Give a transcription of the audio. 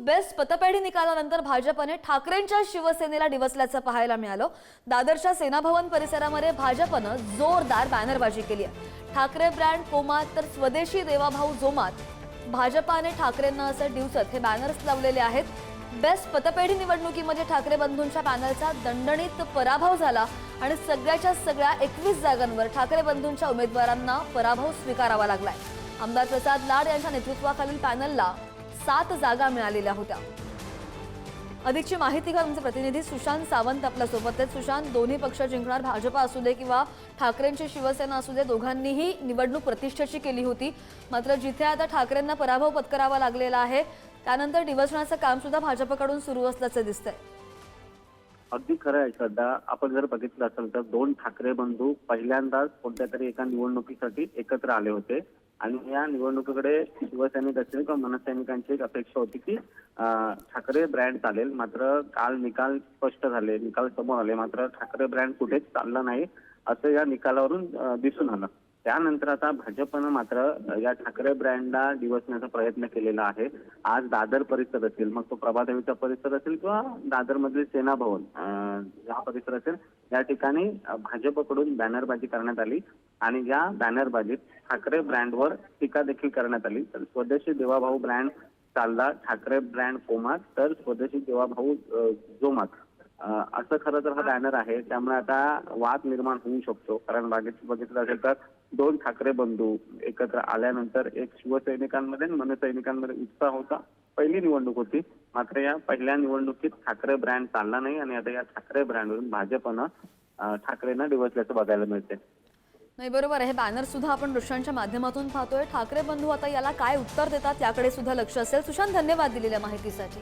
Best पतपेढी निकालानंतर भाजपने ठाकरेंच्या शिवसेनेला डिवचल्याचं पाहायला मिळालं। दादरच्या सेना भवन परिसरामध्ये भाजपनं जोरदार बॅनरबाजी केली आहे। ठाकरे ब्रँड कोमात तर स्वदेशी देवाभाऊ जोमात भाजपाने ठाकरेंना असं डिवचत हे बॅनर्स लावलेले आहेत। बेस्ट पतपेढी निवडणुकीमध्ये ठाकरे बंधूंच्या पॅनलचा दणदणीत पराभव झाला आणि सगळ्याच्या सगळ्या 21 जागांवर ठाकरे बंधूंच्या उमेदवारांना पराभव स्वीकारावा लागलाय। आमदार प्रसाद लाड यांच्या नेतृत्वाखालील पॅनलला 7 जागा मिळालेल्या होत्या। अधिकची माहिती घेऊन आमचे प्रतिनिधी सुशांत सावंत आपल्या सोबत आहेत। सुशांत, दोन्ही पक्ष जिंकणार, भाजपा असू दे किंवा ठाकरेंची शिवसेना असू दे, दोघांनीही निवडणूक प्रतिष्ठेची केली होती। मात्र जिथे आता ठाकरेंना पराभव पत्करावा लागलेला आहे त्यानंतर डिवचण्याचं काम सुद्धा भाजपकडून सुरू असल्याचे दिसतंय। अगदी खरं आहे श्रद्धा, आपण जर बघितलं असेल तर दोन ठाकरे बंधू पहिल्यांदाच कोणत्या तरी एका निवडणुकीसाठी एकत्र आले होते आणि या निवडणुकीकडे शिवसैनिक असतील किंवा मनसैनिकांची एक अपेक्षा होती की ठाकरे ब्रँड चालेल। मात्र काल निकाल स्पष्ट झाले, निकाल समोर आले, मात्र ठाकरे ब्रँड कुठेच चालला नाही असं या निकालावरून दिसून आलं। त्यानंतर आता भाजपनं मात्र या ठाकरे ब्रँडला डिवचण्याचा प्रयत्न केलेला आहे। आज दादर परिसर असेल, मग तो प्रभादेवीचा परिसर असेल किंवा दादरमधील सेना भवन या परिसर असेल, या ठिकाणी भाजपकडून बॅनरबाजी करण्यात आली आणि या बॅनरबाजीत ठाकरे ब्रँडवर टीका देखील करण्यात आली। तर स्वदेशी देवाभाऊ ब्रँड चालला, ठाकरे ब्रँड कोमात तर स्वदेशी देवाभाऊ जोमात असं खरं तर हा बॅनर आहे। त्यामुळे आता वाद निर्माण होऊ शकतो, कारण बघितलं असेल तर दोन ठाकरे बंधू एकत्र आल्यानंतर एक शिवसैनिकांमध्ये आणि मनसैनिकांमध्ये उत्साह होता। पहिली निवडणूक होती, मात्र या पहिल्या निवडणुकीत ठाकरे ब्रँड चालला नाही आणि आता या ठाकरे ब्रँडवरून भाजपनं ठाकरेंना डिवचल्याचं बघायला मिळते। नाही, बरोबर आहे। हे बॅनर सुद्धा आपण दृश्यांच्या माध्यमातून पाहतोय। ठाकरे बंधू आता याला काय उत्तर देतात याकडे सुद्धा लक्ष असेल। सुशांत, धन्यवाद दिलेल्या माहितीसाठी।